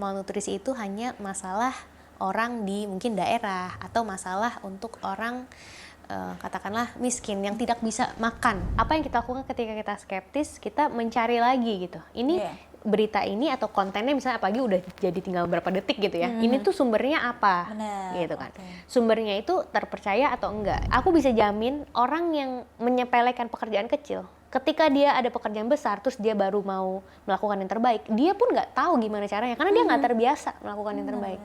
malnutrisi itu hanya masalah orang di mungkin daerah atau masalah untuk orang katakanlah miskin yang tidak bisa makan. Apa yang kita lakukan ketika kita skeptis, kita mencari lagi gitu. Ini berita ini atau kontennya misalnya apalagi udah jadi tinggal berapa detik gitu ya. Ini tuh sumbernya apa? Bener, gitu kan. Sumbernya itu terpercaya atau enggak. Aku bisa jamin orang yang menyepelekan pekerjaan kecil, ketika dia ada pekerjaan besar, terus dia baru mau melakukan yang terbaik, dia pun nggak tahu gimana caranya, karena dia nggak terbiasa melakukan yang terbaik.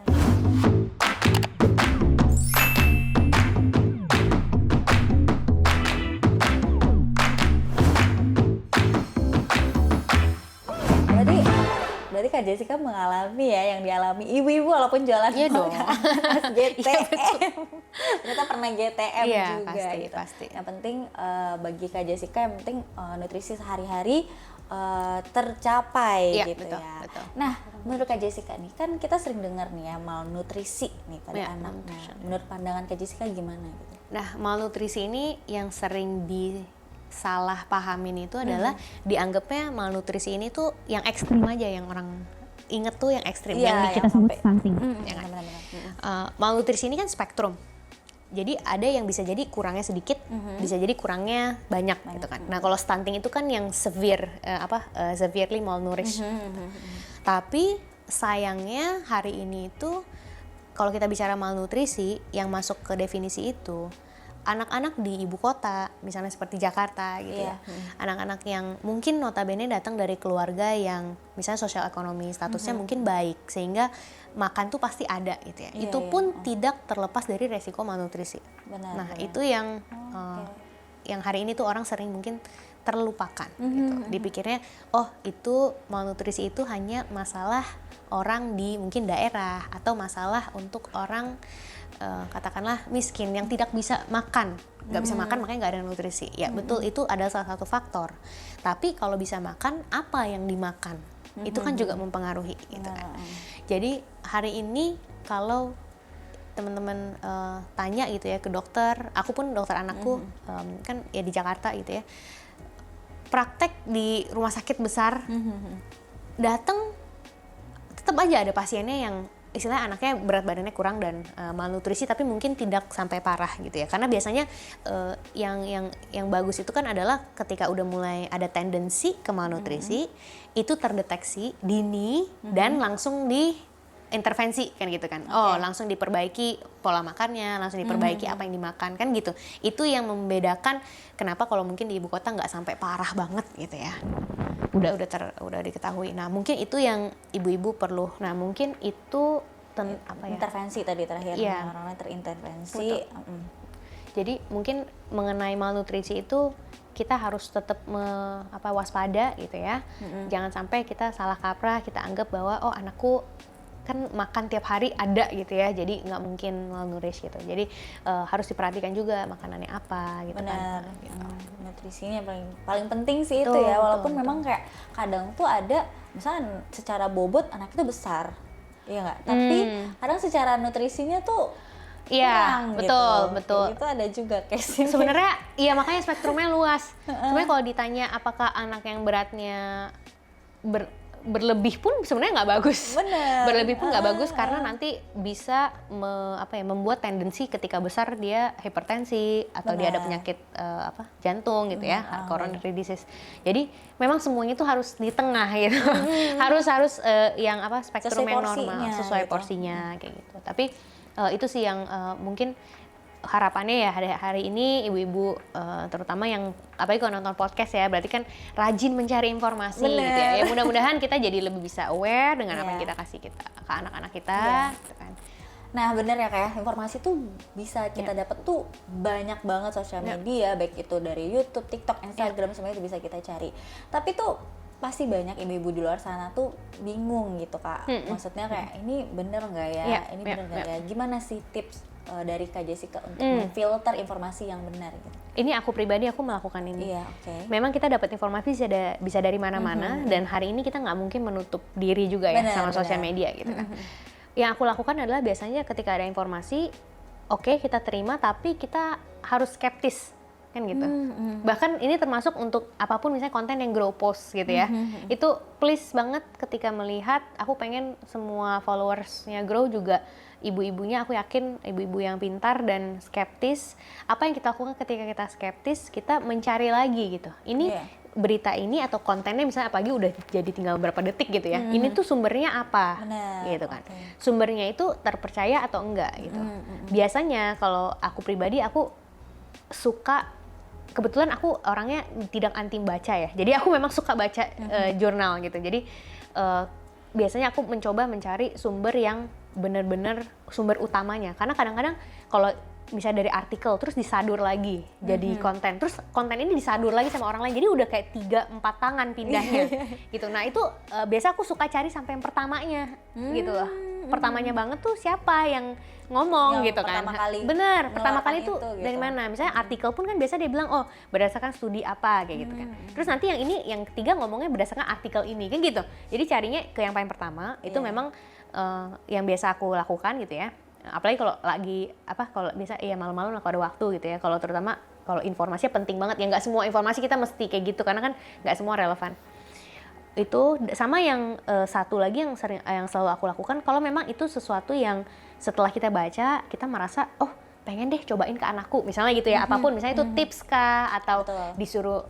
Berarti Kak Jessica mengalami ya yang dialami ibu-ibu walaupun jualan dong. Mas GTM. Ternyata pernah GTM juga pasti, gitu. Pasti. Yang penting bagi Kak Jessica yang penting nutrisi sehari-hari tercapai gitu betul, ya. Betul. Nah, menurut Kak Jessica nih kan kita sering dengar nih ya malnutrisi nih pada anak. Nah, menurut pandangan Kak Jessica gimana gitu? Nah, malnutrisi ini yang sering salah pahamin itu adalah dianggapnya malnutrisi ini tuh yang ekstrim aja, yang orang inget tuh yang ekstrim, yang kita sebut stunting. Malnutrisi ini kan spektrum. Jadi ada yang bisa jadi kurangnya sedikit, bisa jadi kurangnya banyak gitu kan. Nah, kalau stunting itu kan yang severely malnourished. Tapi sayangnya hari ini itu kalau kita bicara malnutrisi yang masuk ke definisi itu anak-anak di ibu kota, misalnya seperti Jakarta gitu ya. Anak-anak yang mungkin notabene datang dari keluarga yang misalnya sosial ekonomi statusnya mungkin baik, sehingga makan tuh pasti ada gitu ya. Itu pun tidak terlepas dari resiko malnutrisi. Benar. Itu yang yang hari ini tuh orang sering mungkin terlupakan gitu. Dipikirnya itu malnutrisi itu hanya masalah orang di mungkin daerah atau masalah untuk orang katakanlah miskin yang tidak bisa makan, nggak bisa makan makanya nggak ada nutrisi. Ya betul, itu adalah salah satu faktor. Tapi kalau bisa makan, apa yang dimakan itu kan juga mempengaruhi gitu kan. Jadi hari ini kalau teman-teman tanya gitu ya ke dokter, aku pun dokter anakku kan ya di Jakarta gitu ya, praktek di rumah sakit besar, datang tetap aja ada pasiennya yang istilahnya anaknya berat badannya kurang dan malnutrisi tapi mungkin tidak sampai parah gitu ya. Karena biasanya yang bagus itu kan adalah ketika udah mulai ada tendensi ke malnutrisi, itu terdeteksi dini dan langsung diintervensi kan gitu kan. Langsung diperbaiki pola makannya, langsung diperbaiki apa yang dimakan kan gitu. Itu yang membedakan kenapa kalau mungkin di ibu kota nggak sampai parah banget gitu ya. Udah diketahui. Nah, mungkin itu yang ibu-ibu perlu. Nah, mungkin itu intervensi tadi terakhir, orang-orang terintervensi. Jadi mungkin mengenai malnutrisi itu kita harus tetap waspada gitu ya. Jangan sampai kita salah kaprah, kita anggap bahwa anakku kan makan tiap hari ada gitu ya, jadi nggak mungkin malnourished gitu. Jadi harus diperhatikan juga makanannya apa gitu. Benar. Kan. Gitu. Nutrisinya paling penting sih itu ya, walaupun memang kayak kadang tuh ada misalnya secara bobot anak itu besar, iya nggak? Tapi kadang secara nutrisinya tuh kurang betul. Itu ada juga case ini. Sebenarnya iya, makanya spektrumnya luas. Sebenarnya kalau ditanya apakah anak yang beratnya berlebih pun sebenarnya nggak bagus. Bener. Berlebih pun nggak bagus karena nanti bisa membuat tendensi ketika besar dia hipertensi atau dia ada penyakit jantung gitu ya, coronary disease. Jadi memang semuanya itu harus di tengah gitu. harus yang spektrum yang normal, sesuai porsinya kayak gitu. Tapi itu sih yang mungkin harapannya ya hari ini ibu-ibu terutama yang apalagi kalau nonton podcast ya, berarti kan rajin mencari informasi gitu ya. Ya mudah-mudahan kita jadi lebih bisa aware dengan apa yang kita kasih ke anak-anak kita gitu kan. Nah benar ya, kayak informasi tuh bisa kita dapat tuh banyak banget sosial media, baik itu dari YouTube, TikTok, Instagram, semuanya itu bisa kita cari. Tapi tuh pasti banyak ibu-ibu di luar sana tuh bingung gitu Kak. Maksudnya kayak ini bener nggak ya? Ini bener nggak ya? Gimana sih tips dari Kak Jessica untuk memfilter informasi yang benar gitu? Ini aku pribadi melakukan ini. Iya, Memang kita dapat informasi bisa dari mana-mana dan hari ini kita nggak mungkin menutup diri juga ya sama sosial media gitu kan. Yang aku lakukan adalah biasanya ketika ada informasi, kita terima tapi kita harus skeptis. kan gitu. Bahkan ini termasuk untuk apapun misalnya konten yang grow post gitu ya. Itu please banget ketika melihat aku pengen semua followersnya grow juga ibu-ibunya, aku yakin ibu-ibu yang pintar dan skeptis. Apa yang kita lakukan ketika kita skeptis, kita mencari lagi gitu. Ini berita ini atau kontennya misalnya apalagi udah jadi tinggal berapa detik gitu ya. Ini tuh sumbernya apa? Benar, gitu kan. Sumbernya itu terpercaya atau enggak gitu. Biasanya kalau aku pribadi aku suka, kebetulan aku orangnya tidak anti baca ya. Jadi aku memang suka baca jurnal gitu. Jadi biasanya aku mencoba mencari sumber yang benar-benar sumber utamanya. Karena kadang-kadang kalau misalnya dari artikel terus disadur lagi jadi konten, terus konten ini disadur lagi sama orang lain, jadi udah kayak 3-4 tangan pindahnya gitu. Nah itu biasa aku suka cari sampai yang pertamanya gitu loh. Pertamanya banget tuh siapa yang ngomong yang gitu kan. Bener, pertama kali itu gitu. Dari mana? Misalnya artikel pun kan biasa dia bilang, oh berdasarkan studi apa kayak gitu kan. Terus nanti yang ketiga ngomongnya berdasarkan artikel ini kan gitu. Jadi carinya ke yang paling pertama, itu memang yang biasa aku lakukan gitu ya. Apalagi kalau lagi kalau bisa malam-malam kalau ada waktu gitu ya, kalau terutama kalau informasinya penting banget ya, nggak semua informasi kita mesti kayak gitu karena kan nggak semua relevan. Itu sama yang satu lagi yang selalu aku lakukan, kalau memang itu sesuatu yang setelah kita baca kita merasa oh pengen deh cobain ke anakku misalnya gitu ya, apapun misalnya itu tips kah atau disuruh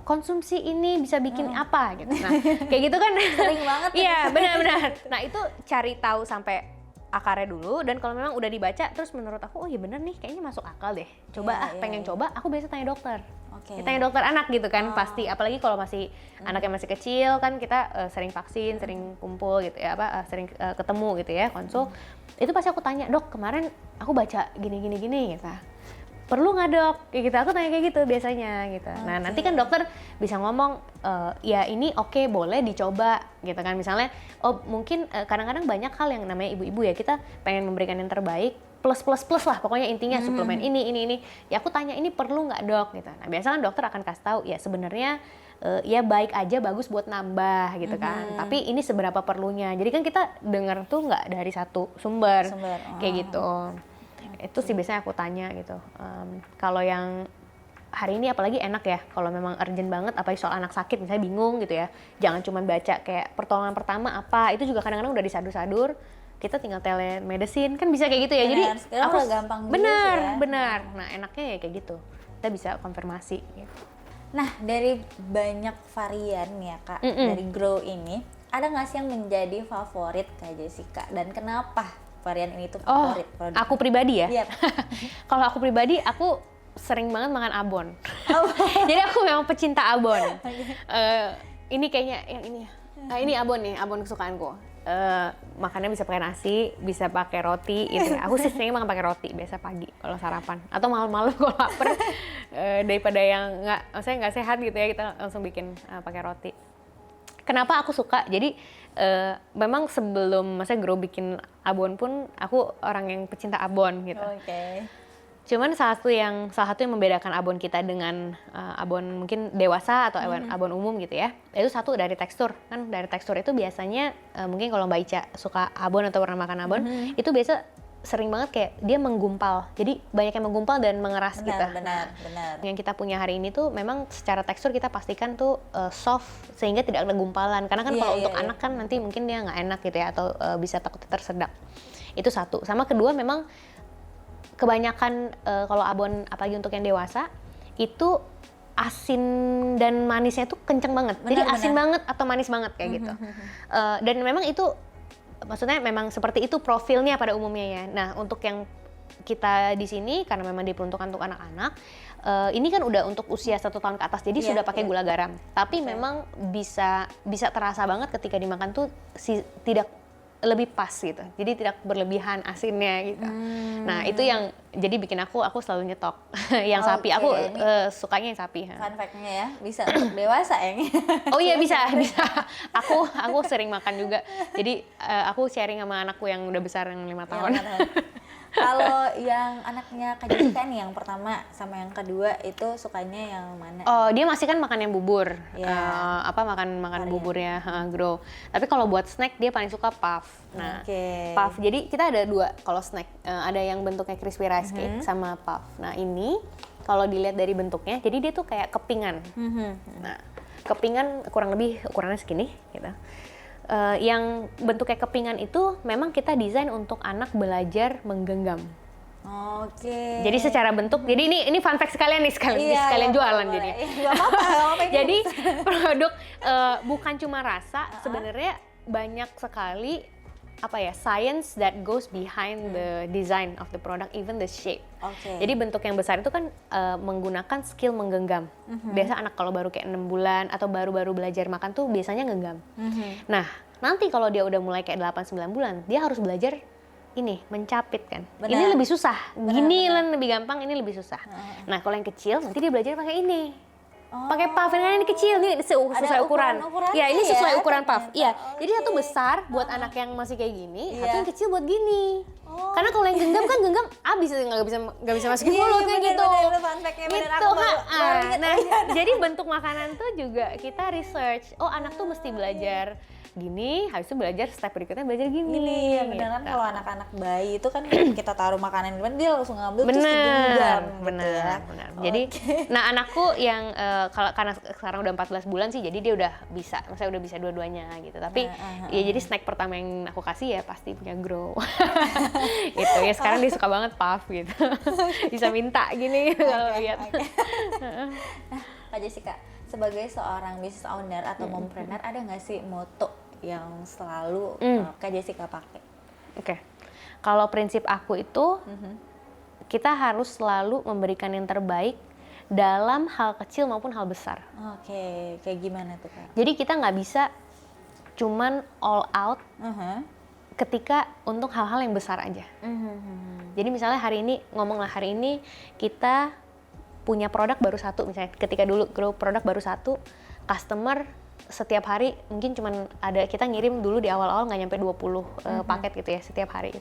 konsumsi ini bisa bikin apa gitu. Nah kayak gitu kan sering banget. Iya benar-benar. Nah itu cari tahu sampai akarnya dulu, dan kalau memang udah dibaca terus menurut aku oh iya bener nih kayaknya masuk akal deh, coba pengen coba, aku biasa tanya dokter. Tanya dokter anak gitu kan. Pasti apalagi kalau masih anaknya masih kecil kan, kita sering vaksin, sering kumpul gitu ya, sering ketemu gitu ya, konsul. Itu pasti aku tanya, dok kemarin aku baca gini gitu, perlu nggak dok? Kayak gitu, aku tanya kayak gitu biasanya gitu. Nah nanti kan dokter bisa ngomong, ya ini oke, boleh dicoba gitu kan. Misalnya, oh mungkin kadang-kadang banyak hal yang namanya ibu-ibu ya, kita pengen memberikan yang terbaik, plus lah pokoknya intinya suplemen ini. Ya aku tanya ini perlu nggak dok gitu. Nah biasanya kan dokter akan kasih tahu, ya sebenarnya ya baik aja, bagus buat nambah gitu kan. Tapi ini seberapa perlunya. Jadi kan kita dengar tuh nggak dari satu sumber. Kayak gitu. Itu sih biasanya aku tanya gitu. Kalau yang hari ini apalagi enak ya, kalau memang urgent banget, apalagi soal anak sakit misalnya bingung gitu ya, jangan cuma baca kayak pertolongan pertama apa, itu juga kadang-kadang udah disadur-sadur, kita tinggal telemedicine kan bisa kayak gitu ya. Jadi aku gampang benar. Nah enaknya ya kayak gitu, kita bisa konfirmasi gitu. Nah dari banyak varian ya Kak, dari Grow ini ada nggak sih yang menjadi favorit Kak Jessica, dan kenapa varian ini tuh favorit? Aku pribadi ya. Yep. Kalau aku pribadi, aku sering banget makan abon. Jadi aku memang pecinta abon. Ini kayaknya yang ini ya. Ini abon nih, abon kesukaanku. Makannya bisa pakai nasi, bisa pakai roti gitu. Aku sih sering makan pakai roti biasa pagi kalau sarapan, atau malam-malam kalau lapar. Daripada yang maksudnya nggak sehat gitu ya, kita langsung bikin pakai roti. Kenapa aku suka? Jadi memang sebelum Grow bikin abon pun aku orang yang pecinta abon gitu. Cuman salah satu yang membedakan abon kita dengan abon mungkin dewasa atau abon umum gitu ya, itu satu dari tekstur. Kan dari tekstur itu biasanya mungkin kalau Mbak Ica suka abon atau pernah makan abon, itu biasa sering banget kayak dia menggumpal. Jadi banyak yang menggumpal dan mengeras gitu. Benar. Yang kita punya hari ini tuh memang secara tekstur kita pastikan tuh soft sehingga tidak ada gumpalan. Karena kan kalau untuk anak kan nanti mungkin dia nggak enak gitu ya, atau bisa takut tersedak. Itu satu. Sama kedua memang kebanyakan kalau abon apalagi untuk yang dewasa itu asin dan manisnya tuh kenceng banget. Jadi asin banget atau manis banget kayak gitu. Dan memang itu maksudnya memang seperti itu profilnya pada umumnya ya. Nah untuk yang kita di sini karena memang diperuntukkan untuk anak-anak, ini kan udah untuk usia 1 tahun ke atas, jadi sudah pakai gula garam. Tapi memang bisa terasa banget ketika dimakan tuh tidak lebih pas gitu, jadi tidak berlebihan asinnya gitu. Nah itu yang jadi bikin aku selalu nyetok yang sapi. Aku sukanya yang sapi. Fun fact-nya ya, bisa untuk dewasa ya? Oh iya bisa. Aku sering makan juga. Jadi aku sharing sama anakku yang udah besar yang 5 tahun. Kalau yang anaknya Kak Jessica nih, yang pertama sama yang kedua itu sukanya yang mana? Oh, dia masih kan makan yang bubur, Ya. makan buburnya grow. Tapi kalau buat snack dia paling suka puff. Nah, puff. Jadi kita ada dua kalau snack, ada yang bentuknya crispy rice cake sama puff. Nah ini kalau dilihat dari bentuknya, jadi dia tuh kayak kepingan. Nah, kepingan kurang lebih ukurannya segini, gitu. Yang bentuknya kepingan itu memang kita desain untuk anak belajar menggenggam. Oke. Jadi secara bentuk, jadi ini fun fact sekalian nih, sekalian jualan boleh. jadi. Gak apa-apa. Jadi produk bukan cuma rasa, sebenarnya banyak sekali science that goes behind the design of the product, even the shape. Jadi bentuk yang besar itu kan menggunakan skill menggenggam. Biasa anak kalau baru kayak 6 bulan atau baru-baru belajar makan tuh biasanya genggam. Nah, nanti kalau dia udah mulai kayak 8-9 bulan, dia harus belajar ini, mencapit kan. Ini lebih susah. Gini lebih gampang, ini lebih susah. Nah, kalau yang kecil nanti dia belajar pakai ini. Pakai puff, ini kecil, ini sesuai ukuran. Ya, ini sesuai ukuran puff. Iya, jadi satu besar buat anak yang masih kayak gini, satu yang kecil buat gini. Karena kalau yang genggam kan abis nggak bisa masukin mulut kayak gitu. Gitu. Nah, jadi bentuk makanan tuh juga kita research. Oh, anak tuh mesti belajar gini, habis itu belajar step berikutnya belajar gini. Ya benar kan, kalau anak-anak bayi itu kan kita taruh makanan di depan dia langsung ngambil terus digenggam. Benar. Jadi, nah anakku yang karena sekarang udah 14 bulan sih, jadi dia udah bisa, maksudnya udah bisa dua-duanya gitu. Tapi ya jadi snack pertama yang aku kasih ya pasti punya grow. Gitu ya, sekarang dia suka banget puff gitu. Bisa minta gini kalau lihat. Nah, Kak Jessica, sebagai seorang business owner atau mompreneur, ada nggak sih moto yang selalu Kak Jessica pakai? Oke. Kalau prinsip aku itu, kita harus selalu memberikan yang terbaik dalam hal kecil maupun hal besar. Oke, kayak gimana tuh Kak? Jadi kita nggak bisa cuman all out ketika untuk hal-hal yang besar aja. Jadi misalnya hari ini kita punya produk baru satu, misalnya ketika dulu grow produk baru satu, customer setiap hari mungkin cuman kita ngirim dulu di awal-awal nggak nyampe 20 paket gitu ya setiap hari.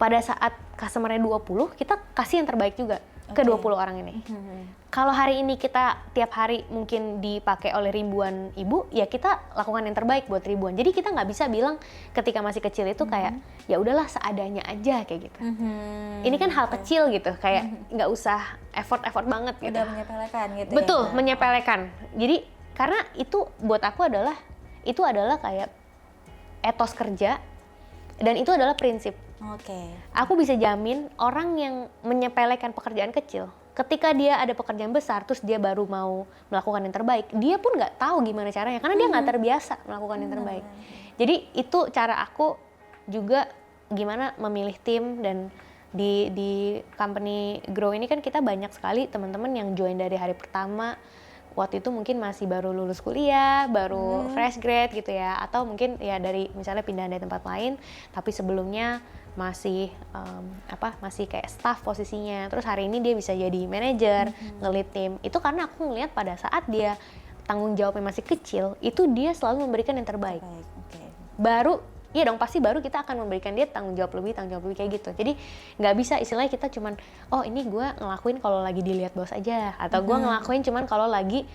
Pada saat customernya 20, kita kasih yang terbaik juga ke 20 orang ini. Kalau hari ini kita tiap hari mungkin dipakai oleh ribuan ibu, ya kita lakukan yang terbaik buat ribuan. Jadi kita nggak bisa bilang ketika masih kecil itu kayak ya udahlah seadanya aja kayak gitu. Ini kan hal kecil gitu, kayak nggak usah effort banget gitu. Udah menyepelekan gitu. Betul, ya, menyepelekan. Jadi karena itu buat aku adalah kayak etos kerja dan itu adalah prinsip. Aku bisa jamin orang yang menyepelekan pekerjaan kecil, ketika dia ada pekerjaan besar terus dia baru mau melakukan yang terbaik, dia pun nggak tahu gimana caranya karena dia nggak terbiasa melakukan yang terbaik. Jadi itu cara aku juga gimana memilih tim. Dan di company Grow ini kan kita banyak sekali teman-teman yang join dari hari pertama. Waktu itu mungkin masih baru lulus kuliah, baru fresh grade gitu ya, atau mungkin ya dari misalnya pindah dari tempat lain, tapi sebelumnya masih masih kayak staff posisinya. Terus hari ini dia bisa jadi manajer, nge-lead tim. Itu karena aku ngelihat pada saat dia tanggung jawabnya masih kecil, itu dia selalu memberikan yang terbaik. Baru iya dong, pasti baru kita akan memberikan dia tanggung jawab lebih kayak gitu. Jadi nggak bisa istilahnya kita cuman, oh ini gue ngelakuin kalau lagi dilihat bos aja, atau gue ngelakuin cuman kalau lagi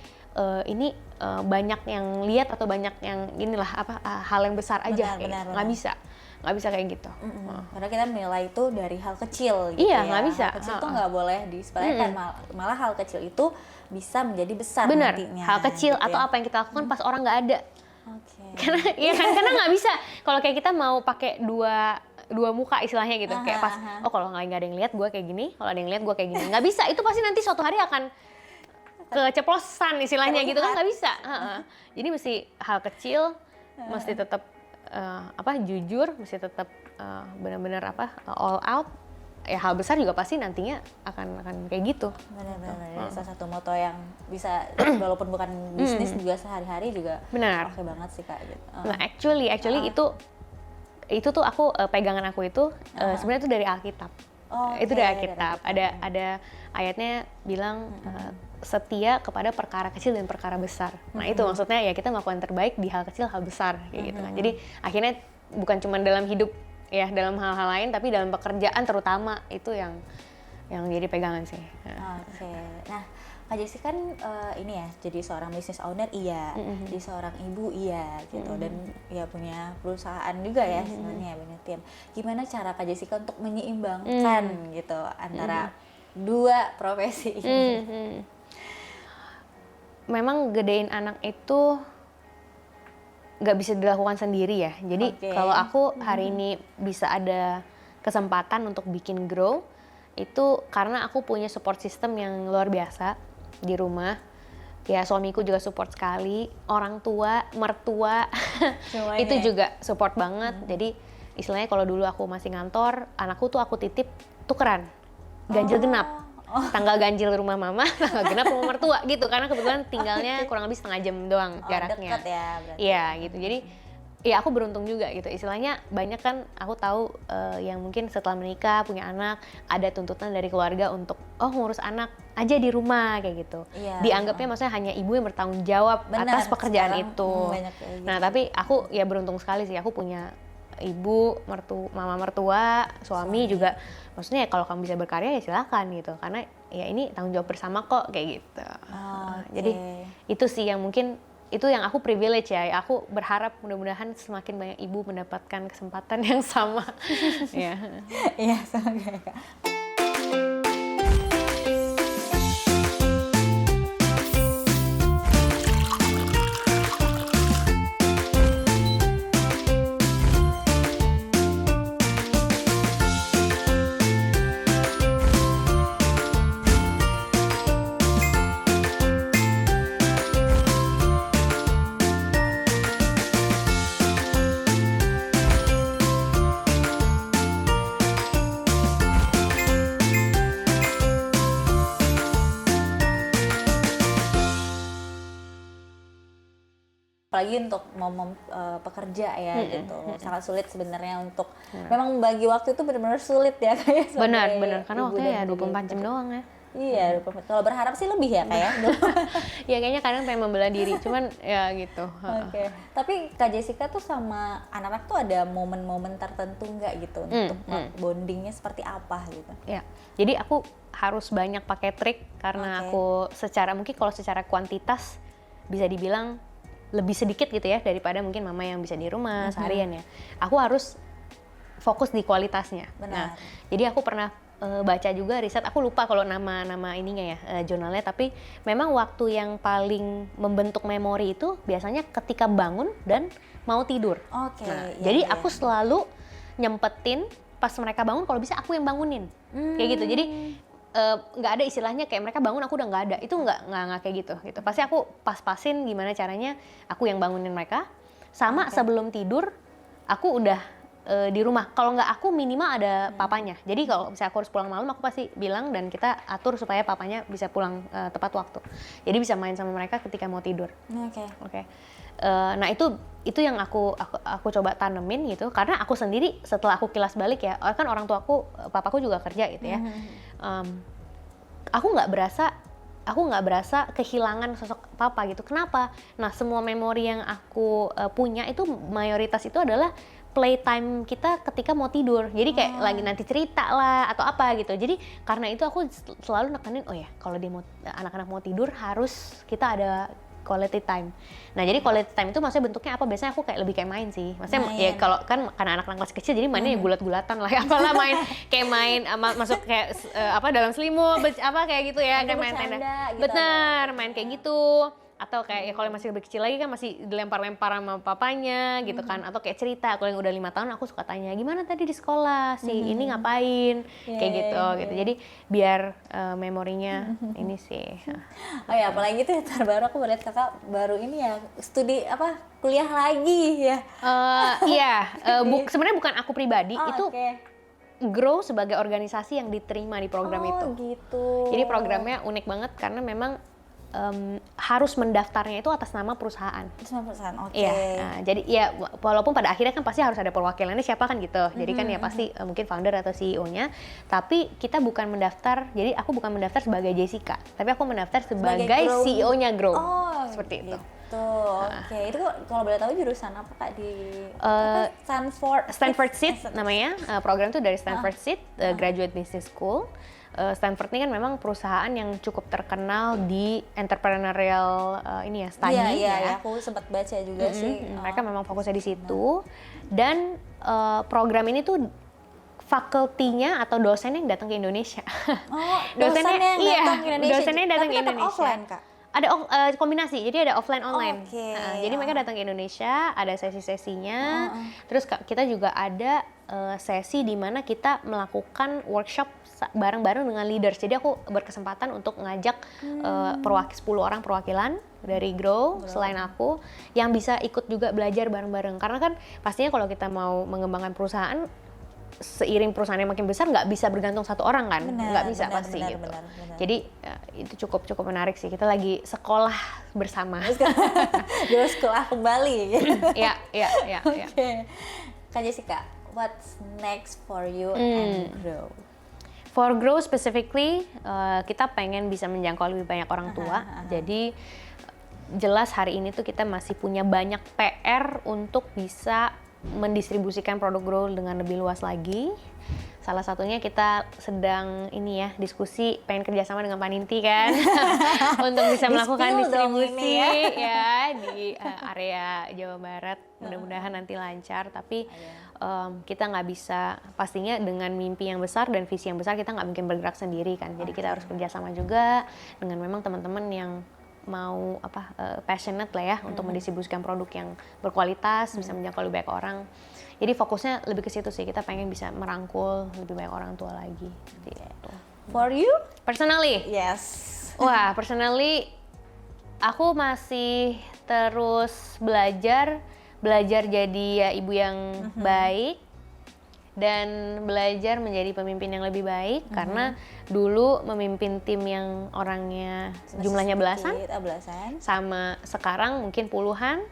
banyak yang lihat atau banyak yang inilah hal yang besar aja. Nggak bisa kayak gitu. Karena kita menilai itu dari hal kecil gitu. Iya, nggak bisa. Hal kecil tuh nggak boleh disepelekan, malah hal kecil itu bisa menjadi besar nantinya. Hal kecil gitu atau apa yang kita lakukan pas orang nggak ada. Karena nggak bisa kalau kayak kita mau pakai dua muka istilahnya gitu, kayak pas kalau nggak ada yang lihat gue kayak gini, kalau ada yang lihat gue kayak gini, nggak bisa. Itu pasti nanti suatu hari akan keceplosan istilahnya gitu kan, nggak bisa. Jadi mesti hal kecil mesti tetap jujur, mesti tetap benar-benar all out. Ya hal besar juga pasti nantinya akan kayak gitu. Benar-benar. Salah satu moto yang bisa walaupun bukan bisnis juga sehari-hari juga oke banget sih Kak gitu. Nah, actually itu tuh aku pegangan aku itu sebenarnya itu dari Alkitab. Itu dari Alkitab. Ada ayatnya bilang setia kepada perkara kecil dan perkara besar. Nah, itu maksudnya ya kita melakukan yang terbaik di hal kecil, hal besar kayak gitu kan. Jadi akhirnya bukan cuma dalam hidup ya dalam hal-hal lain, tapi dalam pekerjaan terutama itu yang jadi pegangan sih. Oke. Nah, Kak Jessi kan ini ya, jadi seorang business owner iya, jadi seorang ibu iya gitu, dan ya punya perusahaan juga ya sebenarnya, punya tim. Gimana cara Kak Jessica untuk menyeimbangkan gitu antara dua profesi ini? Memang gedein anak itu nggak bisa dilakukan sendiri ya. Jadi kalau aku hari ini bisa ada kesempatan untuk bikin Grow, itu karena aku punya support system yang luar biasa di rumah. Ya suamiku juga support sekali, orang tua, mertua itu juga support banget. Jadi istilahnya kalau dulu aku masih ngantor, anakku tuh aku titip tukeran, ganjil genap. Tanggal ganjil rumah mama, tanggal genap rumah mertua gitu, karena kebetulan tinggalnya kurang lebih setengah jam doang jaraknya. Deket ya berarti. Iya gitu, jadi ya aku beruntung juga gitu. Istilahnya banyak kan aku tahu yang mungkin setelah menikah punya anak ada tuntutan dari keluarga untuk ngurus anak aja di rumah kayak gitu. Iya, dianggapnya maksudnya hanya ibu yang bertanggung jawab atas pekerjaan itu. Nah tapi aku ya beruntung sekali sih, aku punya ibu, mama mertua, suami juga. Maksudnya ya kalau kamu bisa berkarya ya silakan gitu, karena ya ini tanggung jawab bersama kok kayak gitu. Jadi itu sih yang mungkin itu yang aku privilege ya. Aku berharap mudah-mudahan semakin banyak ibu mendapatkan kesempatan yang sama. Iya, sama kayak Kak. Apalagi untuk mom pekerja ya gitu, sangat sulit sebenarnya untuk memang bagi waktu itu benar-benar sulit ya kayak. Benar karena waktunya ya 24 jam doang ya. Iya, kalau berharap sih lebih ya kayak. Ya kayaknya kadang pengen membela diri, cuman ya gitu. Oke. Tapi Kak Jessica tuh sama anak-anak tuh ada momen-momen tertentu nggak gitu untuk bondingnya seperti apa gitu? Ya, jadi aku harus banyak pakai trik karena aku mungkin kalau secara kuantitas bisa dibilang lebih sedikit gitu ya daripada mungkin mama yang bisa di rumah seharian ya. Aku harus fokus di kualitasnya. Benar. Nah, jadi aku pernah baca juga riset, aku lupa kalau nama ininya ya, jurnalnya, tapi memang waktu yang paling membentuk memori itu biasanya ketika bangun dan mau tidur. Jadi aku selalu nyempetin pas mereka bangun, kalau bisa aku yang bangunin. Kayak gitu. Jadi nggak ada istilahnya kayak mereka bangun aku udah nggak ada, itu nggak kayak gitu. Pasti aku pas-pasin gimana caranya aku yang bangunin mereka, sama sebelum tidur aku udah di rumah. Kalau nggak aku minimal ada papanya. Jadi kalau misalnya aku harus pulang malam, aku pasti bilang dan kita atur supaya papanya bisa pulang tepat waktu. Jadi bisa main sama mereka ketika mau tidur. Oke. Nah itu yang aku coba tanemin gitu, karena aku sendiri setelah aku kilas balik ya, kan orang tuaku, papaku juga kerja gitu ya. Aku nggak berasa kehilangan sosok papa gitu. Kenapa? Nah semua memori yang aku punya itu mayoritas itu adalah playtime kita ketika mau tidur. Jadi kayak lagi nanti cerita lah atau apa gitu. Jadi karena itu aku selalu nekanin, kalau anak-anak mau tidur harus kita ada quality time. Nah jadi quality time itu maksudnya bentuknya apa? Biasanya aku lebih kayak main sih. Maksudnya ya kalau kan karena anak-anak masih kecil jadi mainnya ya gulat-gulatan lah. Apalah main masuk kayak dalam selimut kayak gitu ya, kayak main tenda. Gitu. Bener, main kayak gitu. Atau kayak kalau masih lebih kecil lagi kan masih dilempar-lempar sama papanya gitu kan, atau kayak cerita. Kalau yang udah 5 tahun aku suka tanya gimana tadi di sekolah ini ngapain kayak gitu. Jadi biar memorinya ini sih. Apalagi tuh terbaru aku melihat kakak baru ini ya kuliah lagi ya. Sebenarnya bukan aku pribadi, itu Grow sebagai organisasi yang diterima di program itu. Gitu. Jadi programnya unik banget karena memang harus mendaftarnya itu atas nama perusahaan. Iya. Nah, jadi ya walaupun pada akhirnya kan pasti harus ada perwakilannya siapa kan gitu. Jadi kan ya pasti mungkin founder atau CEO-nya. Tapi kita bukan mendaftar. Jadi aku bukan mendaftar sebagai Jessica, tapi aku mendaftar sebagai CEO-nya Grow. Seperti itu. gitu. Oke. Itu kalau boleh tahu jurusan apa Kak di Stanford Seed namanya. Program itu dari Stanford Seed, Graduate Business School. Stanford ini kan memang perusahaan yang cukup terkenal di entrepreneurial ini ya, study Iya, aku sempat baca juga sih. Mereka memang fokusnya di situ. Dan program ini tuh fakultinya atau dosennya yang datang ke Indonesia. Oh, dosennya yang datang ke Indonesia. Dosennya datang ke Tapi tetap Indonesia. offline, Kak? Ada kombinasi, jadi ada offline online. Oke. Jadi mereka datang ke Indonesia, ada sesi-sesinya. Terus kita juga ada sesi di mana kita melakukan workshop bareng-bareng dengan leaders. Jadi aku berkesempatan untuk ngajak 10 orang perwakilan dari Grow selain aku yang bisa ikut juga belajar bareng-bareng. Karena kan pastinya kalau kita mau mengembangkan perusahaan, seiring perusahaannya makin besar nggak bisa bergantung satu orang kan, nggak bisa pasti gitu. Benar. Jadi itu cukup menarik sih. Kita lagi sekolah bersama. Dulu sekolah kembali. Ya. Oke. Kak Jessica, what's next for you and Grow? For Grow specifically, kita pengen bisa menjangkau lebih banyak orang tua. Jadi jelas hari ini tuh kita masih punya banyak PR untuk bisa mendistribusikan produk Grow dengan lebih luas lagi. Salah satunya kita sedang diskusi pengen kerjasama dengan Paninti kan untuk bisa melakukan distribusi ya di area Jawa Barat. Mudah-mudahan nanti lancar, tapi kita nggak bisa, pastinya dengan mimpi yang besar dan visi yang besar kita nggak mungkin bergerak sendiri kan. Jadi kita harus kerjasama juga dengan memang teman-teman yang mau passionate lah ya untuk mendistribusikan produk yang berkualitas, bisa menjangkau lebih banyak orang. Jadi fokusnya lebih ke situ sih, kita pengen bisa merangkul lebih banyak orang tua lagi gitu. For you? Personally? Yes. Wah, personally aku masih terus belajar jadi ya ibu yang baik dan belajar menjadi pemimpin yang lebih baik. Karena dulu memimpin tim yang orangnya jumlahnya belasan sama sekarang mungkin puluhan,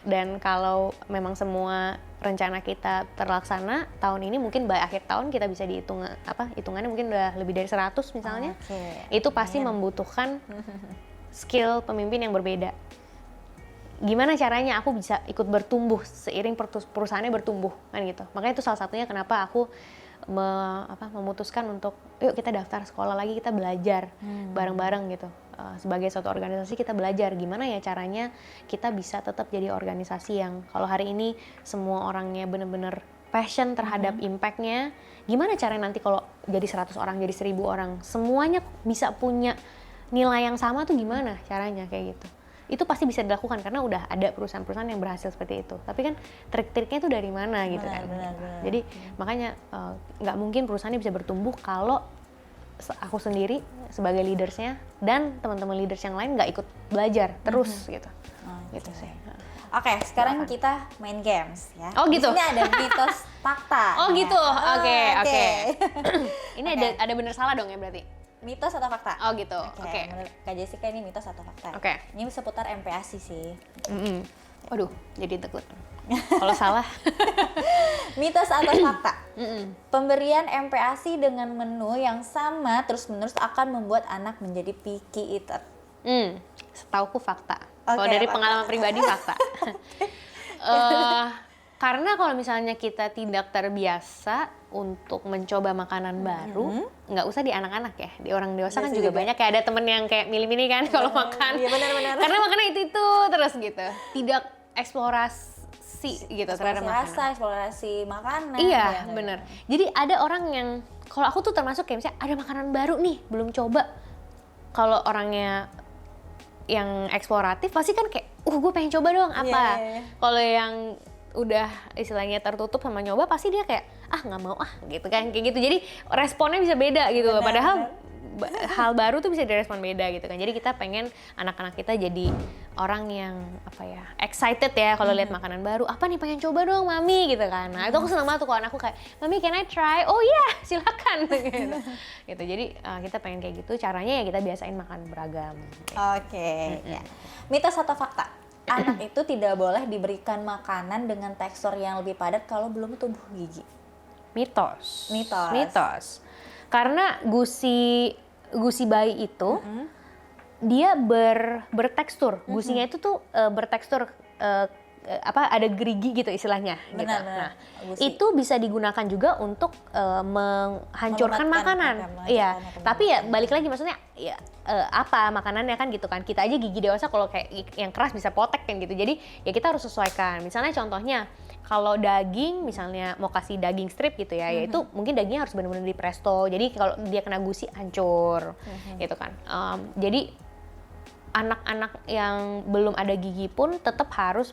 dan kalau memang semua rencana kita terlaksana tahun ini, mungkin by akhir tahun kita bisa hitungannya mungkin udah lebih dari 100 misalnya. Itu pasti membutuhkan skill pemimpin yang berbeda. Gimana caranya aku bisa ikut bertumbuh seiring perusahaannya bertumbuh kan gitu. Makanya itu salah satunya kenapa aku memutuskan untuk yuk kita daftar sekolah lagi, kita belajar bareng-bareng gitu. Sebagai suatu organisasi kita belajar gimana ya caranya kita bisa tetap jadi organisasi yang kalau hari ini semua orangnya benar-benar passion terhadap impact-nya, gimana caranya nanti kalau jadi 100 orang, jadi 1000 orang semuanya bisa punya nilai yang sama tuh gimana caranya kayak gitu. Itu pasti bisa dilakukan karena udah ada perusahaan-perusahaan yang berhasil seperti itu. Tapi kan trik-triknya itu dari mana gitu kan. Jadi makanya nggak mungkin perusahaannya bisa bertumbuh kalau aku sendiri sebagai leadersnya dan teman-teman leaders yang lain nggak ikut belajar terus gitu. Gitu sih. Oke, sekarang kita main games ya. Oh gitu. Di sini ada mitos fakta. Oh gitu. Oke. Ini ada bener salah dong ya berarti. Mitos atau fakta? Oh gitu. Oke. Menurut Kak Jessica ini mitos atau fakta? Oke. Ini seputar MPASI sih. Waduh, jadi takut. Kalau salah. Mitos atau fakta? Pemberian MPASI dengan menu yang sama terus-menerus akan membuat anak menjadi picky eater. Setauku fakta. Kalau dari pengalaman pribadi fakta. Karena kalau misalnya kita tidak terbiasa untuk mencoba makanan baru, nggak usah di anak-anak ya, di orang dewasa kan juga banyak kayak ada temen yang kayak milih-milih kan kalau makan. Iya benar-benar. Karena makannya itu terus gitu, tidak eksplorasi gitu terhadap makanan. Eksplorasi makanan. Iya benar. Jadi ada orang yang kalau aku tuh termasuk kayak misalnya ada makanan baru nih belum coba. Kalau orangnya yang eksploratif pasti kan kayak, gue pengen coba dong apa. Kalau yang udah istilahnya tertutup sama nyoba pasti dia kayak nggak mau gitu kan, kayak gitu. Jadi responnya bisa beda gitu. Padahal hal baru tuh bisa direspon beda gitu kan. Jadi kita pengen anak-anak kita jadi orang yang excited ya kalau lihat makanan baru. Apa nih, pengen coba dong mami gitu kan. Nah itu aku senang banget tuh kalau anakku kayak, mami can I try? Oh iya silakan gitu. Jadi kita pengen kayak gitu. Caranya ya kita biasain makan beragam gitu. Oke. Ya. Mitos atau fakta? Anak itu tidak boleh diberikan makanan dengan tekstur yang lebih padat kalau belum tumbuh gigi. Mitos. Karena gusi bayi itu dia bertekstur. Gusinya itu tuh bertekstur ada gerigi gitu istilahnya. Benar, gitu. benar. Nah, Gusi. itu bisa digunakan juga untuk menghancurkan makanan. Iya. Tapi ya balik lagi maksudnya ya apa makanannya kan gitu kan. Kita aja gigi dewasa kalau kayak yang keras bisa potek kan gitu. Jadi ya kita harus sesuaikan. Misalnya contohnya kalau daging misalnya mau kasih daging strip gitu ya, yaitu mungkin dagingnya harus benar-benar di presto. Jadi kalau dia kena gusi hancur gitu kan. Jadi anak-anak yang belum ada gigi pun tetap harus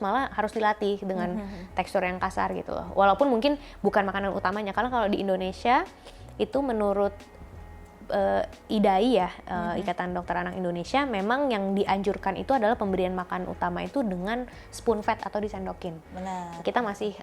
dilatih dengan tekstur yang kasar gitu loh. Walaupun mungkin bukan makanan utamanya, karena kalau di Indonesia itu menurut IDAI ya, Ikatan Dokter Anak Indonesia, memang yang dianjurkan itu adalah pemberian makan utama itu dengan spoon fed atau disendokin. Benar. Kita masih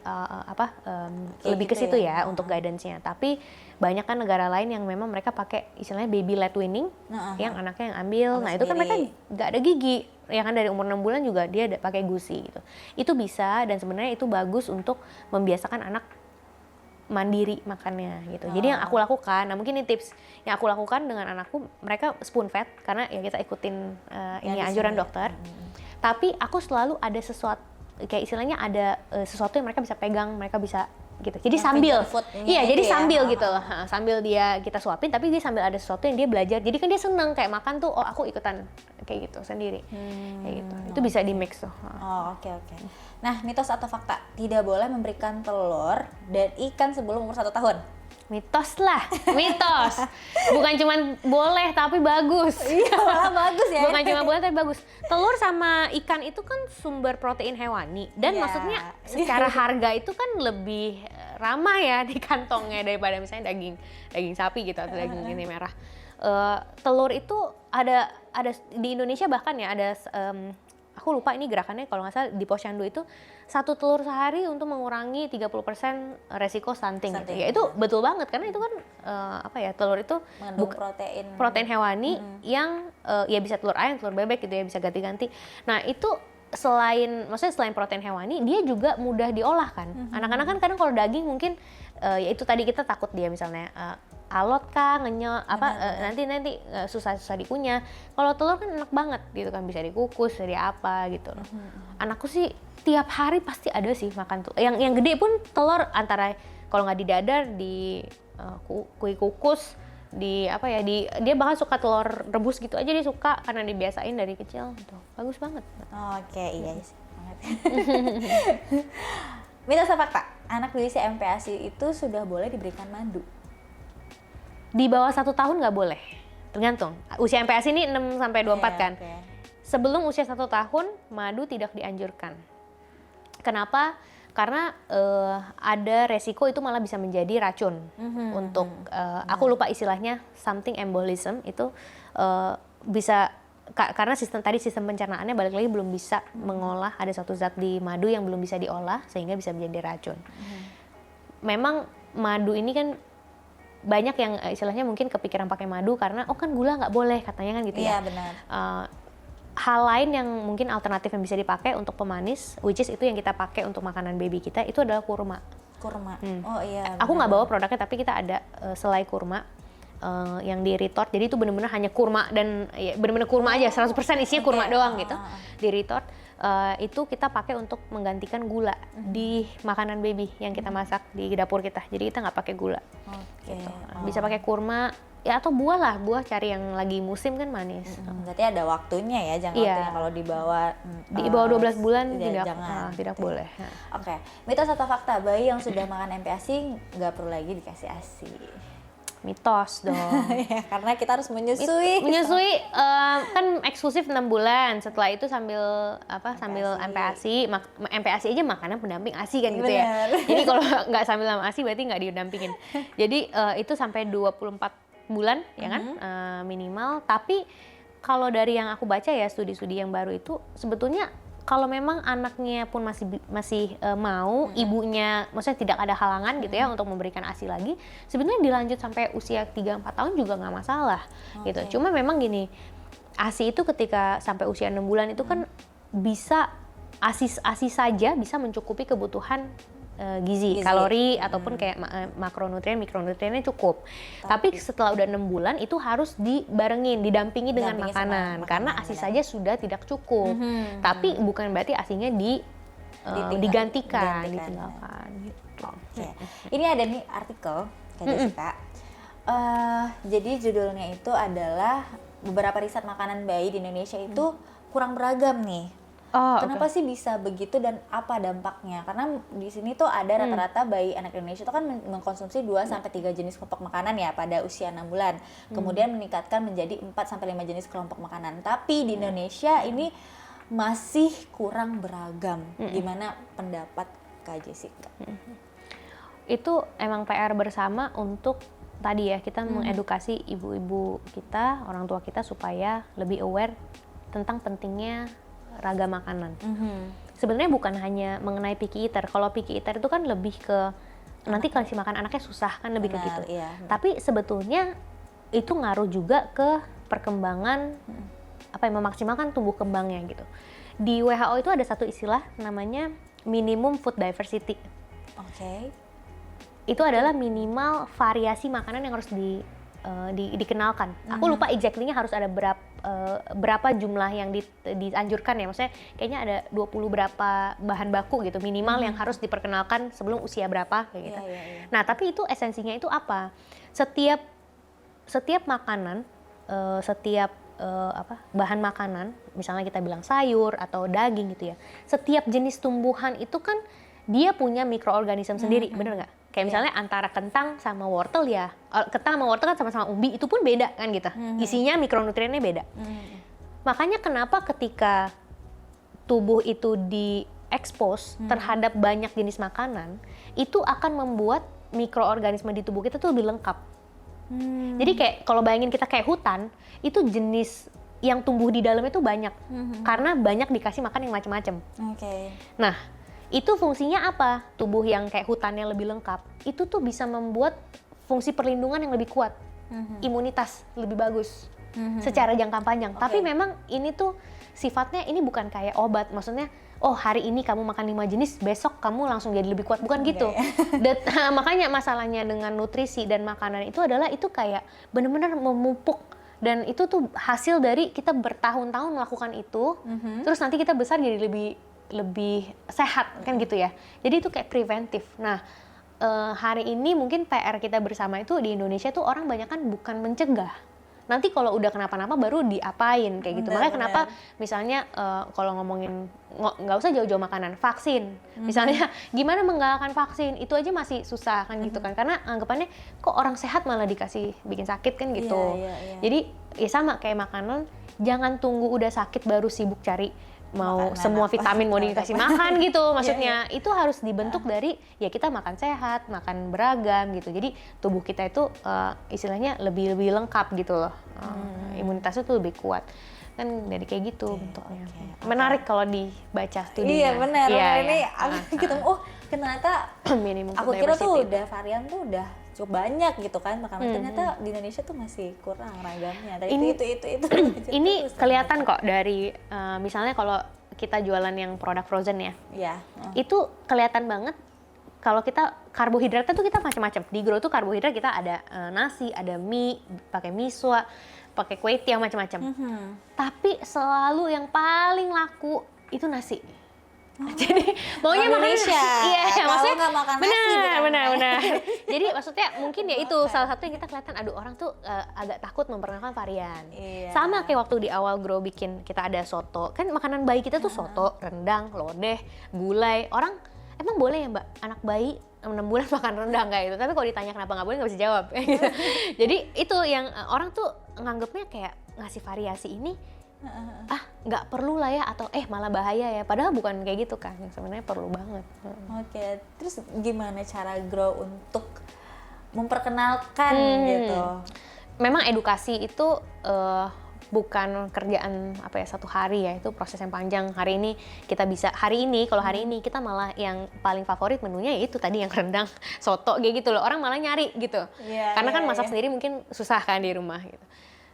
lebih ke situ ya untuk guidance-nya. Tapi banyak kan negara lain yang memang mereka pakai istilahnya baby led weaning, yang anaknya yang ambil. Nah itu kan mereka nggak ada gigi, ya kan dari umur 6 bulan juga dia pakai gusi gitu. Itu bisa, dan sebenarnya itu bagus untuk membiasakan anak mandiri makannya gitu. Jadi yang aku lakukan, nah mungkin ini tips yang aku lakukan dengan anakku, mereka spoon fed karena ya kita ikutin ini anjuran dokter. Tapi aku selalu ada sesuatu kayak istilahnya ada sesuatu yang mereka bisa pegang, mereka bisa gitu. Jadi sambil jadi sambil gitu loh. Sambil kita suapin tapi dia sambil ada sesuatu yang dia belajar. Jadi kan dia seneng kayak makan tuh, oh aku ikutan kayak gitu sendiri. Kayak gitu. Itu bisa di mix tuh. Oke. Nah, mitos atau fakta, tidak boleh memberikan telur dan ikan sebelum umur 1 tahun. Mitos lah, mitos. Bukan cuma boleh tapi bagus. Iya, malah bagus ya. Bukan cuma boleh tapi bagus. Telur sama ikan itu kan sumber protein hewani, dan maksudnya secara harga itu kan lebih ramah ya di kantongnya daripada misalnya daging sapi gitu atau daging ini merah. Telur itu ada di Indonesia bahkan ya ada aku lupa ini gerakannya, kalau nggak salah di Posyandu itu 1 telur sehari untuk mengurangi 30% resiko stunting. Gitu. Ya itu betul banget karena itu kan telur itu mengandung protein hewani yang ya bisa telur ayam, telur bebek gitu ya, bisa ganti-ganti. Nah itu selain protein hewani, dia juga mudah diolah kan. Anak-anak kan kadang kalau daging mungkin ya itu tadi kita takut dia misalnya alot kah, ngenyot, nanti susah dikunyah. Kalau telur kan enak banget gitu kan, bisa dikukus, jadi apa gitu. Anakku sih tiap hari pasti ada sih makan telur. Yang gede pun telur, antara kalau nggak di dadar, di kukus, dia bahkan suka telur rebus gitu aja, dia suka karena dibiasain dari kecil gitu. Bagus banget. Oke, iya sih banget. Mitos atau fakta, anak di usia MPASI itu sudah boleh diberikan madu? Di bawah 1 tahun nggak boleh, tergantung. Usia MPASI ini 6-24 kan. Sebelum usia 1 tahun, madu tidak dianjurkan. Kenapa? Karena ada resiko itu malah bisa menjadi racun untuk, aku lupa istilahnya, something embolism, itu bisa, karena sistem pencernaannya balik lagi belum bisa mengolah, ada suatu zat di madu yang belum bisa diolah, sehingga bisa menjadi racun. Memang madu ini kan banyak yang istilahnya mungkin kepikiran pakai madu karena kan gula nggak boleh katanya kan gitu ya. Iya benar. Hal lain yang mungkin alternatif yang bisa dipakai untuk pemanis, which is itu yang kita pakai untuk makanan baby kita, itu adalah kurma. Oh iya. Aku nggak bawa produknya, tapi kita ada selai kurma yang di retort. Jadi itu benar-benar hanya kurma, dan ya, benar-benar kurma aja, 100% isinya kurma doang gitu. Di retort itu kita pakai untuk menggantikan gula di makanan baby yang kita masak di dapur kita. Jadi kita nggak pakai gula. Gitu. Bisa pakai kurma ya, atau buah cari yang lagi musim kan manis. Berarti ada waktunya ya, jangan waktunya kalau di bawah 12 bulan tidak gitu. Boleh. Oke. Mitos atau fakta, bayi yang sudah makan MPASI nggak perlu lagi dikasih ASI? Mitos dong. Ya, karena kita harus menyusui. Kan eksklusif 6 bulan. Setelah itu sambil MPASI. MPASI aja makanan pendamping ASI kan gitu ya. Jadi kalau nggak sambil sama ASI berarti nggak didampingin. Jadi itu sampai 24 bulan ya kan minimal. Tapi kalau dari yang aku baca ya, studi-studi yang baru itu sebetulnya kalau memang anaknya pun masih mau, ibunya maksudnya tidak ada halangan gitu ya untuk memberikan ASI lagi, sebetulnya dilanjut sampai usia 3-4 tahun juga nggak masalah gitu. Cuma memang gini, ASI itu ketika sampai usia 6 bulan itu kan bisa ASI saja bisa mencukupi kebutuhan gizi, kalori ataupun kayak makronutrien, mikronutriennya cukup. Tapi setelah udah 6 bulan itu harus dibarengin, didampingi dengan makanan karena ASI saja sudah tidak cukup. Tapi bukan berarti ASINya digantikan. Gitu. Oke. Ini ada nih artikel Kak Jessica. Jadi judulnya itu adalah beberapa riset makanan bayi di Indonesia itu kurang beragam nih. Kenapa sih bisa begitu dan apa dampaknya? Karena di sini tuh ada rata-rata bayi anak Indonesia itu kan mengkonsumsi 2 sampai 3 jenis kelompok makanan ya pada usia 6 bulan. Kemudian meningkatkan menjadi 4 sampai 5 jenis kelompok makanan. Tapi di Indonesia ini masih kurang beragam. Gimana pendapat Kak Jessica? Itu emang PR bersama untuk tadi ya, kita mengedukasi ibu-ibu kita, orang tua kita supaya lebih aware tentang pentingnya ragam makanan. Sebenarnya bukan hanya mengenai picky eater. Kalau picky eater itu kan lebih ke nanti kasih makan anaknya susah kan, lebih ke gitu. Iya. Tapi sebetulnya itu ngaruh juga ke perkembangan memaksimalkan tumbuh kembangnya gitu. Di WHO itu ada satu istilah namanya minimum food diversity. Oke. Itu adalah minimal variasi makanan yang harus dikenalkan. Aku lupa exactly-nya harus ada berapa jumlah yang dianjurkan ya. Maksudnya kayaknya ada 20 berapa bahan baku gitu minimal yang harus diperkenalkan sebelum usia berapa kayak gitu. Iya. Nah, tapi itu esensinya itu apa? Setiap makanan, bahan makanan, misalnya kita bilang sayur atau daging gitu ya. Setiap jenis tumbuhan itu kan dia punya mikroorganisme sendiri, bener nggak? Kayak misalnya antara kentang sama wortel ya, kentang sama wortel kan sama-sama umbi, itu pun beda kan gitu. Isinya mikronutriennya beda. Makanya kenapa ketika tubuh itu diekspos terhadap banyak jenis makanan, itu akan membuat mikroorganisme di tubuh kita tuh lebih lengkap. Jadi kayak kalau bayangin kita kayak hutan, itu jenis yang tumbuh di dalamnya tuh banyak. Karena banyak dikasih makan yang macam-macam. Nah, itu fungsinya apa? Tubuh yang kayak hutannya lebih lengkap, itu tuh bisa membuat fungsi perlindungan yang lebih kuat, imunitas lebih bagus secara jangka panjang. Tapi memang ini tuh sifatnya ini bukan kayak obat, maksudnya oh hari ini kamu makan 5 jenis, besok kamu langsung jadi lebih kuat, bukan gitu. Makanya masalahnya dengan nutrisi dan makanan itu adalah itu kayak benar-benar memupuk. Dan itu tuh hasil dari kita bertahun-tahun melakukan itu, terus nanti kita besar jadi lebih sehat kan gitu ya. Jadi itu kayak preventif. Nah, hari ini mungkin PR kita bersama itu di Indonesia tuh orang banyak kan bukan mencegah. Nanti kalau udah kenapa-napa baru diapain kayak gitu. Makanya kenapa misalnya kalau ngomongin nggak usah jauh-jauh makanan, vaksin. Misalnya gimana menggalakkan vaksin, itu aja masih susah kan gitu kan. Karena anggapannya kok orang sehat malah dikasih bikin sakit kan gitu. Jadi ya sama kayak makanan, jangan tunggu udah sakit baru sibuk cari mau makanan semua vitamin mau dikasih makan gitu. Maksudnya itu harus dibentuk dari ya kita makan sehat, makan beragam gitu. Jadi tubuh kita itu istilahnya lebih lengkap gitu loh. Imunitasnya tuh lebih kuat. Kan dari kayak gitu bentuknya. Menarik kalau dibaca studinya. Iya benar. Ini kita ternyata minimum aku kira tuh udah varian tuh udah cukup banyak gitu kan, ternyata di Indonesia tuh masih kurang ragamnya. Itu ini kelihatan kok dari misalnya kalau kita jualan yang produk frozen ya. Itu kelihatan banget kalau kita karbohidratnya tuh kita macam-macam. Di Grow tuh karbohidrat kita ada nasi, ada mie, pakai miswa, pakai kue tiaw macam-macam. Tapi selalu yang paling laku itu nasi. Jadi maunya makan nasi. Iya, maksudnya nggak makan nasi. Benar. Jadi maksudnya mungkin ya itu salah satu yang kita kelihatan, aduh orang tuh agak takut memperkenalkan varian. Sama kayak waktu di awal Grow bikin kita ada soto. Kan makanan bayi kita tuh soto, rendang, lodeh, gulai. Orang emang boleh ya Mbak anak bayi 6 bulan makan rendang kayak gitu. Tapi kalau ditanya kenapa nggak boleh nggak bisa jawab. Jadi itu yang orang tuh nganggapnya kayak ngasih variasi ini nggak perlu lah ya, atau malah bahaya ya, padahal bukan kayak gitu kan, sebenarnya perlu banget. Terus gimana cara Grow untuk memperkenalkan gitu? Memang edukasi itu bukan kerjaan satu hari ya, itu proses yang panjang. Hari ini kalau hari ini kita malah yang paling favorit menunya ya itu tadi yang rendang, soto kayak gitu loh, orang malah nyari gitu. Karena kan masak sendiri mungkin susah kan di rumah gitu.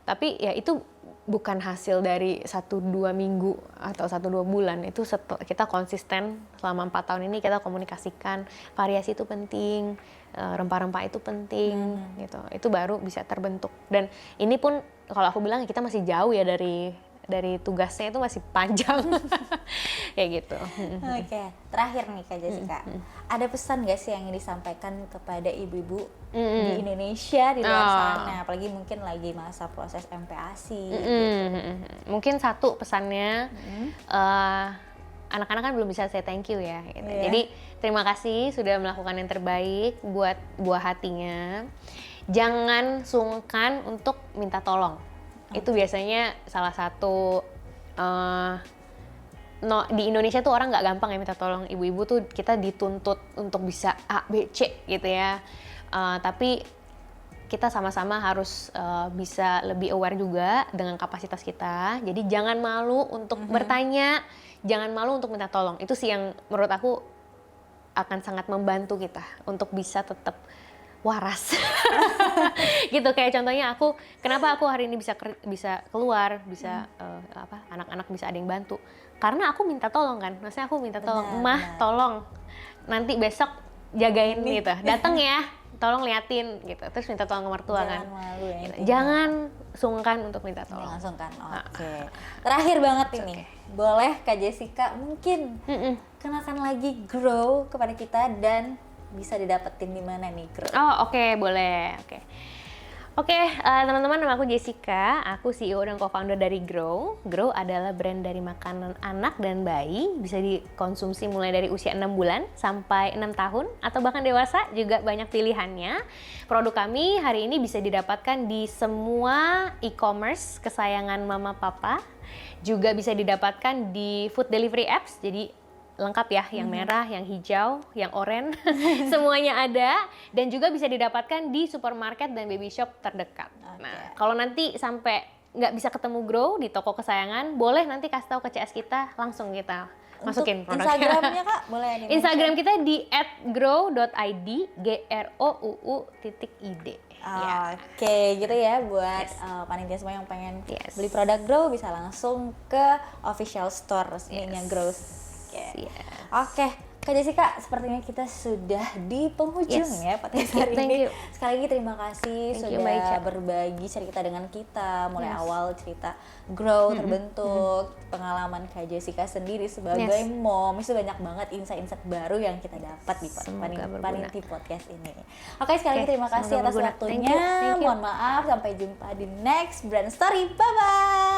Tapi ya itu bukan hasil dari 1-2 minggu atau 1-2 bulan. Itu kita konsisten selama 4 tahun ini, kita komunikasikan variasi itu penting, rempah-rempah itu penting gitu. Itu baru bisa terbentuk. Dan ini pun kalau aku bilang kita masih jauh ya dari tugasnya, itu masih panjang. Kayak gitu. Oke, terakhir nih Kak Jessica, ada pesan gak sih yang ingin disampaikan kepada ibu-ibu di Indonesia, di luar sana, apalagi mungkin lagi masa proses MPASI gitu. Mungkin satu pesannya, anak-anak kan belum bisa say thank you ya gitu. Jadi terima kasih sudah melakukan yang terbaik buat buah hatinya. Jangan sungkan untuk minta tolong. Itu biasanya salah satu di Indonesia tuh orang nggak gampang ya minta tolong. Ibu-ibu tuh kita dituntut untuk bisa A, B, C gitu ya. Tapi kita sama-sama harus bisa lebih aware juga dengan kapasitas kita. Jadi jangan malu untuk bertanya, jangan malu untuk minta tolong. Itu sih yang menurut aku akan sangat membantu kita untuk bisa tetap waras. Gitu, kayak contohnya kenapa aku hari ini bisa keluar, bisa anak-anak bisa ada yang bantu, karena aku minta tolong kan. Maksudnya aku minta tolong, Mah tolong nanti besok jagain gitu, datang ya, tolong liatin gitu, terus minta tolong ke mertua. Jangan malu ya, gitu. Jangan sungkan untuk minta tolong. Jangan sungkan. Oke. Terakhir banget ini, boleh Kak Jessica mungkin kenalkan lagi Grow kepada kita dan bisa didapetin di mana nih Grow? Oke, boleh. Oke, teman-teman, nama aku Jessica. Aku CEO dan co-founder dari Grow. Grow adalah brand dari makanan anak dan bayi. Bisa dikonsumsi mulai dari usia 6 bulan sampai 6 tahun atau bahkan dewasa, juga banyak pilihannya. Produk kami hari ini bisa didapatkan di semua e-commerce kesayangan mama papa. Juga bisa didapatkan di food delivery apps. Jadi lengkap ya, yang merah, yang hijau, yang oranye, semuanya ada. Dan juga bisa didapatkan di supermarket dan baby shop terdekat. Nah, kalau nanti sampai nggak bisa ketemu Grow di toko kesayangan, boleh nanti kasih tahu ke CS kita, langsung kita masukin produknya. Instagramnya Kak, boleh nih. Instagram kita di @grow.id, GROUU.id. Oke, gitu ya buat panitia semua yang pengen beli produk Grow, bisa langsung ke official store resminya Grow. Oke, Kak Jessica, sepertinya kita sudah di penghujung ya podcast hari ini. Sekali lagi terima kasih sudah berbagi cerita dengan kita, mulai awal cerita Grow terbentuk, pengalaman Kak Jessica sendiri sebagai mom. Itu banyak banget insight-insight baru yang kita dapat di Panitia Podcast ini. Oke, sekali lagi terima kasih atas waktunya. Mohon maaf, sampai jumpa di next Brand Story. Bye-bye!